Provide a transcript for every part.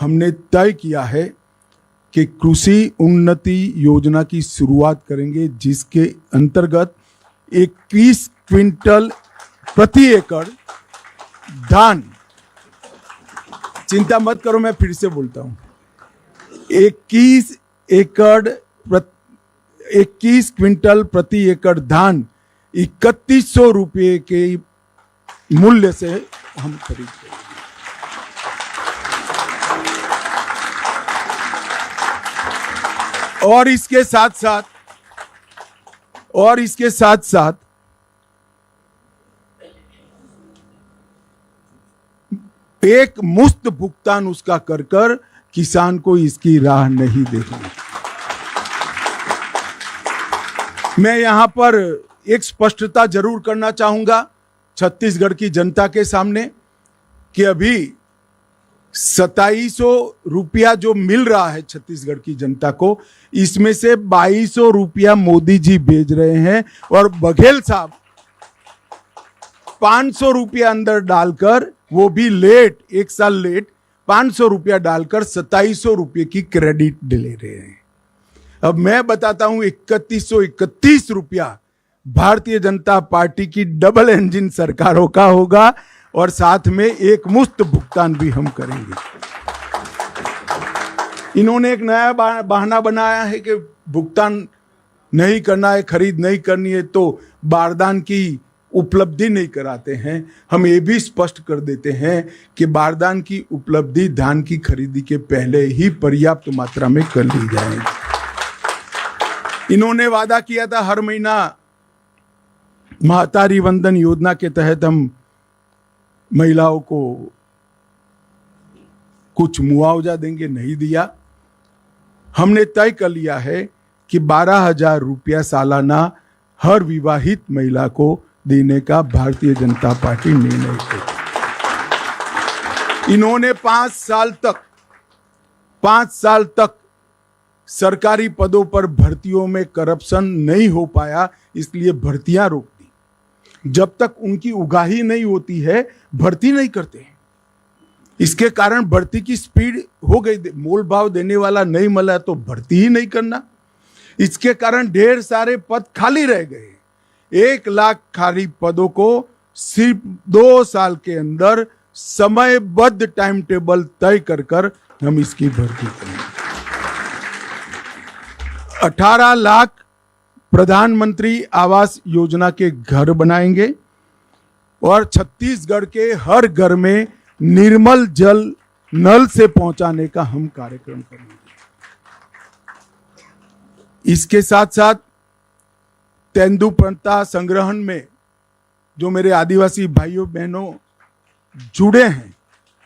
हमने तय किया है कि कृषि उन्नति योजना की शुरुआत करेंगे, जिसके अंतर्गत 21 क्विंटल प्रति एकड़ धान, चिंता मत करो, मैं फिर से बोलता हूं, 21 क्विंटल प्रति एकड़ धान 3100 रुपये के मूल्य से हम खरीदते हैं। और इसके साथ साथ एक मुफ्त भुगतान उसका कर किसान को इसकी राह नहीं देखनी। मैं यहां पर एक स्पष्टता जरूर करना चाहूंगा छत्तीसगढ़ की जनता के सामने कि अभी 2700 रुपया जो मिल रहा है छत्तीसगढ़ की जनता को, इसमें से 2200 रुपया मोदी जी भेज रहे हैं और बघेल साहब 500 रुपया अंदर डालकर, वो भी लेट, एक साल लेट, 500 रुपया डालकर 2700 रुपये की क्रेडिट ले रहे हैं। अब मैं बताता हूं 3131 रुपया भारतीय जनता पार्टी की डबल इंजन सरकारों का होगा और साथ में एक मुफ्त भुगतान भी हम करेंगे। इन्होंने एक नया बहाना बनाया है कि भुगतान नहीं करना है, खरीद नहीं करनी है तो बारदान की उपलब्धि नहीं कराते हैं। हम ये भी स्पष्ट कर देते हैं कि बारदान की उपलब्धि धान की खरीदी के पहले ही पर्याप्त मात्रा में कर ली जाएगी। इन्होंने वादा किया था हर महीना महतारी वंदन योजना के तहत हम महिलाओं को कुछ मुआवजा देंगे, नहीं दिया। हमने तय कर लिया है कि 12,000 रुपया सालाना हर विवाहित महिला को देने का भारतीय जनता पार्टी निर्णय की। इन्होंने 5 साल तक सरकारी पदों पर भर्तियों में करप्शन नहीं हो पाया, इसलिए भर्तियां रोक दी। जब तक उनकी उगाही नहीं होती है भर्ती नहीं करते हैं। इसके कारण भर्ती की स्पीड हो गई, मोल भाव देने वाला नहीं मिला तो भर्ती ही नहीं करना। इसके कारण ढेर सारे पद खाली रह गए। 1 लाख खाली पदों को सिर्फ 2 साल के अंदर समयबद्ध टाइम टेबल तय कर हम इसकी भर्ती करेंगे। 18 लाख प्रधानमंत्री आवास योजना के घर बनाएंगे और छत्तीसगढ़ के हर घर में निर्मल जल नल से पहुंचाने का हम कार्यक्रम करेंगे। इसके साथ साथ तेंदुपत्ता संग्रहण में जो मेरे आदिवासी भाइयों बहनों जुड़े हैं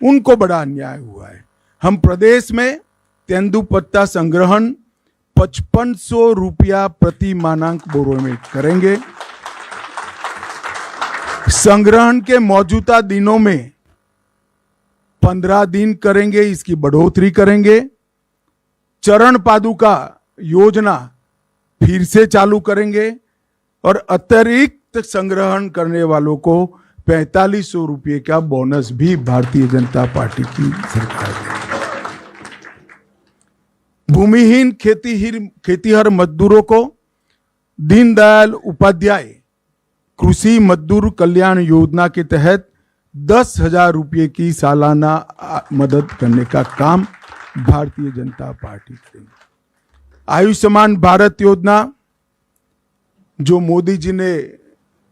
उनको बड़ा अन्याय हुआ है। हम प्रदेश में तेंदुपत्ता संग्रहण 5500 रुपया प्रति मानक बोरों में करेंगे। संग्रहण के मौजूदा दिनों में 15 दिन करेंगे, इसकी बढ़ोतरी करेंगे। चरण पादुका योजना फिर से चालू करेंगे और अतिरिक्त संग्रहण करने वालों को 4500 रुपये का बोनस भी भारतीय जनता पार्टी की सरकार देगी। भूमिहीन खेतीहर मजदूरों को दीनदयाल उपाध्याय कृषि मजदूर कल्याण योजना के तहत 10,000 रुपये की सालाना मदद करने का काम भारतीय जनता पार्टी करेगी। आयुष्मान भारत योजना जो मोदी जी ने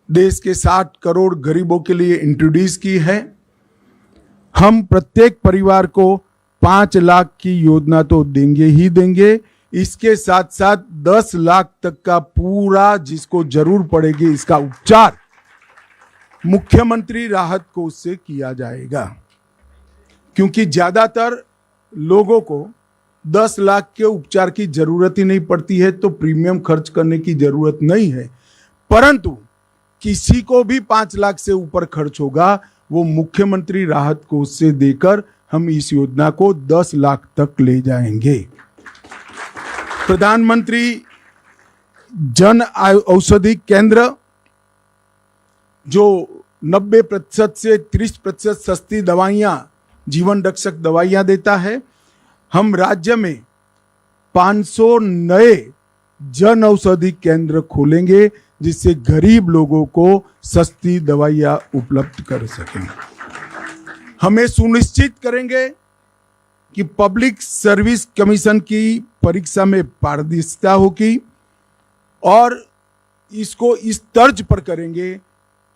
देश के 60 करोड़ गरीबों के लिए इंट्रोड्यूस की है, हम प्रत्येक परिवार को 5 लाख की योजना तो देंगे ही देंगे। इसके साथ साथ 10 लाख तक का पूरा जिसको जरूर पड़ेगी इसका उपचार मुख्यमंत्री राहत कोष से किया जाएगा, क्योंकि ज्यादातर लोगों को 10 लाख के उपचार की जरूरत ही नहीं पड़ती है तो प्रीमियम खर्च करने की जरूरत नहीं है। परंतु किसी को भी 5 लाख से ऊपर खर्च होगा वो मुख्यमंत्री राहत कोष से देकर हम इस योजना को 10 लाख तक ले जाएंगे। प्रधानमंत्री जन औषधि केंद्र जो 90% से 30% सस्ती दवाइयां, जीवन रक्षक दवाइयां देता है, हम राज्य में 500 नए जन औषधि केंद्र खोलेंगे जिससे गरीब लोगों को सस्ती दवाइयां उपलब्ध कर सकें। हमें सुनिश्चित करेंगे कि पब्लिक सर्विस कमीशन की परीक्षा में पारदर्शिता होगी और इसको इस तर्ज पर करेंगे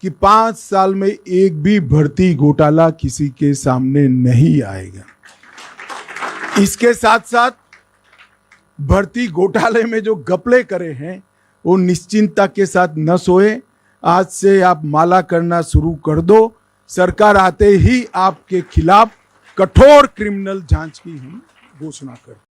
कि 5 साल में एक भी भर्ती घोटाला किसी के सामने नहीं आएगा। इसके साथ साथ भर्ती घोटाले में जो घपले करे हैं वो निश्चिंतता के साथ न सोए। आज से आप माला करना शुरू कर दो। सरकार आते ही आपके खिलाफ कठोर क्रिमिनल जांच की हम घोषणा करते हैं।